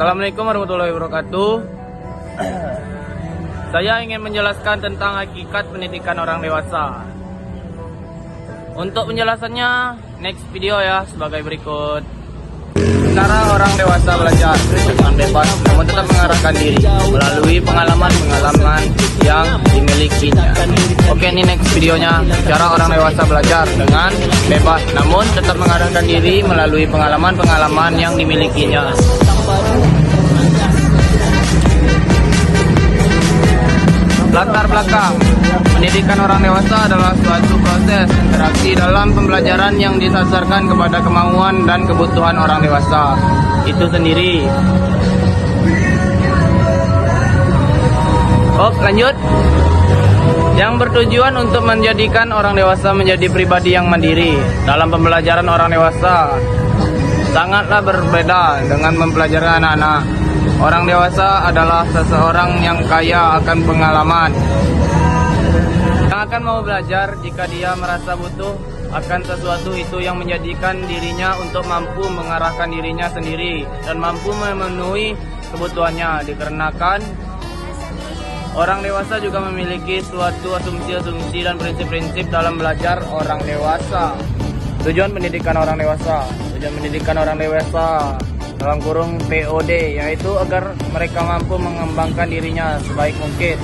Assalamualaikum warahmatullahi wabarakatuh. Saya ingin menjelaskan tentang hakikat pendidikan orang dewasa. Untuk penjelasannya, next video ya, sebagai berikut. Cara orang dewasa belajar dengan bebas namun tetap mengarahkan diri melalui pengalaman-pengalaman yang dimilikinya. Oke, ini next videonya, cara orang dewasa belajar dengan bebas namun tetap mengarahkan diri melalui pengalaman-pengalaman yang dimilikinya. Latar belakang pendidikan orang dewasa adalah suatu proses interaksi dalam pembelajaran yang disasarkan kepada kemauan dan kebutuhan orang dewasa itu sendiri. Lanjut. Yang bertujuan untuk menjadikan orang dewasa menjadi pribadi yang mandiri. Dalam pembelajaran orang dewasa sangatlah berbeda dengan mempelajari anak-anak. Orang dewasa adalah seseorang yang kaya akan pengalaman, yang akan mau belajar jika dia merasa butuh akan sesuatu itu yang menjadikan dirinya untuk mampu mengarahkan dirinya sendiri dan mampu memenuhi kebutuhannya. Dikarenakan orang dewasa juga memiliki suatu asumsi-asumsi dan prinsip-prinsip dalam belajar orang dewasa. Tujuan pendidikan orang dewasa dalam kurung POD, yaitu agar mereka mampu mengembangkan dirinya sebaik mungkin,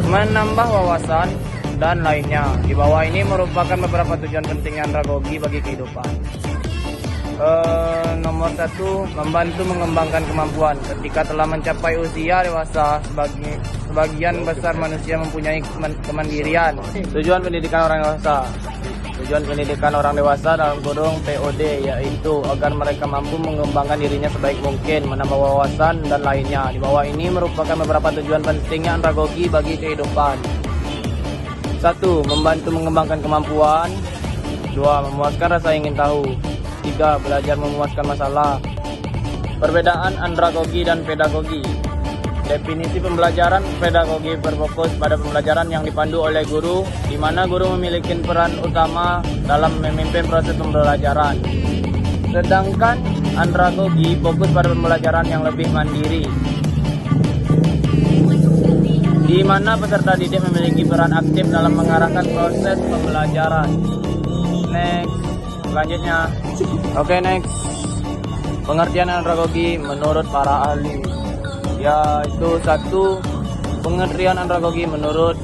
menambah wawasan dan lainnya. Di bawah ini merupakan beberapa tujuan penting andragogi bagi kehidupan. Nomor 1, membantu mengembangkan kemampuan. Ketika telah mencapai usia dewasa, sebagian besar manusia mempunyai kemandirian. Tujuan pendidikan orang dewasa dalam kurung POD, yaitu agar mereka mampu mengembangkan dirinya sebaik mungkin, menambah wawasan dan lainnya. Di bawah ini merupakan beberapa tujuan pentingnya andragogi bagi kehidupan. 1. Membantu mengembangkan kemampuan. 2. Memuaskan rasa ingin tahu. 3. Belajar memuaskan masalah. Perbedaan andragogi dan pedagogi. Definisi pembelajaran pedagogi berfokus pada pembelajaran yang dipandu oleh guru, di mana guru memiliki peran utama dalam memimpin proses pembelajaran. Sedangkan andragogi fokus pada pembelajaran yang lebih mandiri, di mana peserta didik memiliki peran aktif dalam mengarahkan proses pembelajaran. Next, selanjutnya. Next. Pengertian andragogi menurut para ahli, yaitu 1. Pengertian andragogi menurut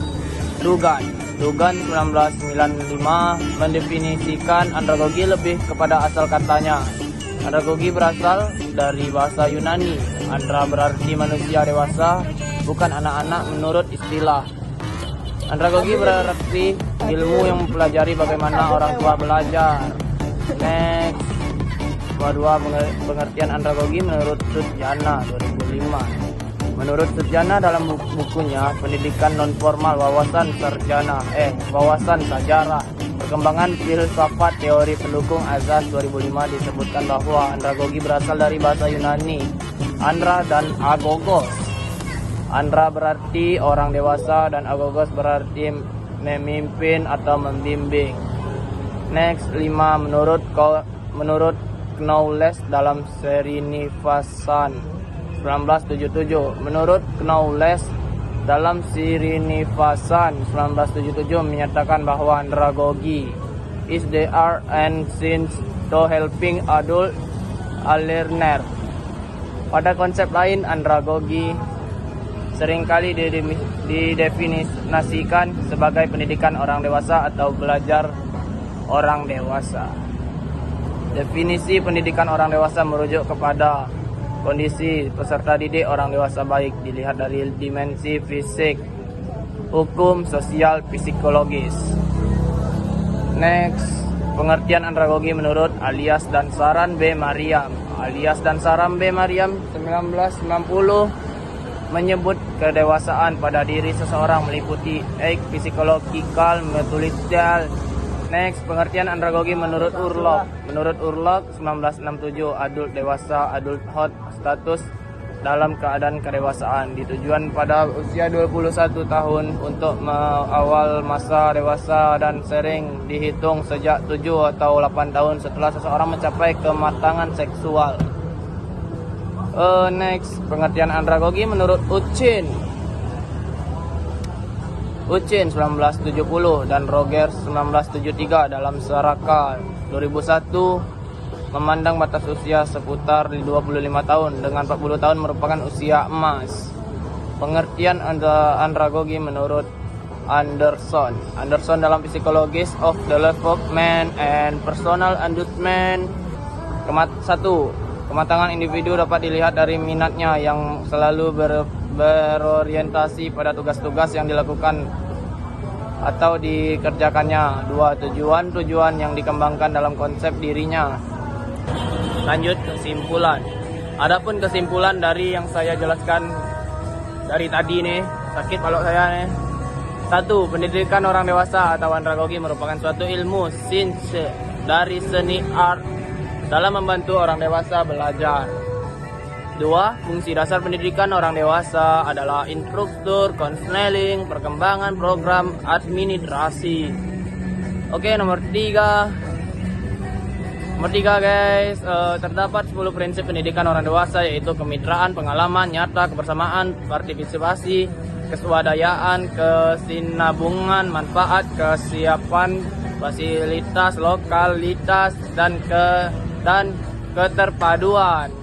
Dugan 1995 mendefinisikan andragogi lebih kepada asal katanya. Andragogi berasal dari bahasa Yunani. Andra berarti manusia dewasa, bukan anak-anak menurut istilah. Andragogi berarti ilmu yang mempelajari bagaimana orang tua belajar. Next. 2. Pengertian andragogi menurut Sutjana 2005. Menurut Sutjana dalam bukunya Pendidikan Nonformal Wawasan Sejarah Perkembangan Filsafat Teori Pendukung Azaz 2005 disebutkan bahwa andragogi berasal dari bahasa Yunani andra dan agogos. Andra berarti orang dewasa dan agogos berarti memimpin atau membimbing. Next. 5. Menurut Knowles dalam Srinivasan 1977. Menurut Knowles dalam Srinivasan 1977 menyatakan bahwa andragogi is the art and science to helping adult learner. Pada konsep lain, andragogi seringkali didefinisikan sebagai pendidikan orang dewasa atau belajar orang dewasa. Definisi pendidikan orang dewasa merujuk kepada kondisi peserta didik orang dewasa baik dilihat dari dimensi fisik, hukum, sosial, psikologis. Next. Pengertian andragogi menurut Alias dan Saran B. Mariam 1990 menyebut kedewasaan pada diri seseorang meliputi psikologikal, metodikal. Next. Pengertian andragogi menurut Urlop 1967 adult dewasa, adulthood status dalam keadaan kedewasaan, ditujuan pada usia 21 tahun untuk awal masa dewasa dan sering dihitung sejak 7 atau 8 tahun setelah seseorang mencapai kematangan seksual. Next, pengertian andragogi menurut Ucin 1970 dan Rogers 1973 dalam Saraka 2001 memandang batas usia seputar 25 tahun dengan 40 tahun merupakan usia emas. Pengertian andragogi menurut Anderson dalam Psychologies of Development and Personal Adjustment. 1. Kematangan individu dapat dilihat dari minatnya yang selalu berorientasi pada tugas-tugas yang dilakukan atau dikerjakannya. 2. Tujuan yang dikembangkan dalam konsep dirinya. Lanjut kesimpulan. Adapun kesimpulan dari yang saya jelaskan dari tadi nih, sakit balok saya nih. 1. Pendidikan orang dewasa atau andragogi merupakan suatu ilmu dari seni art dalam membantu orang dewasa belajar. 2. Fungsi dasar pendidikan orang dewasa adalah instruktur, konseling, perkembangan program administrasi. Oke, nomor 3 guys, terdapat 10 prinsip pendidikan orang dewasa, yaitu kemitraan, pengalaman nyata, kebersamaan, partisipasi, keswadayaan, kesinambungan, manfaat, kesiapan, fasilitas, lokalitas, dan keterpaduan.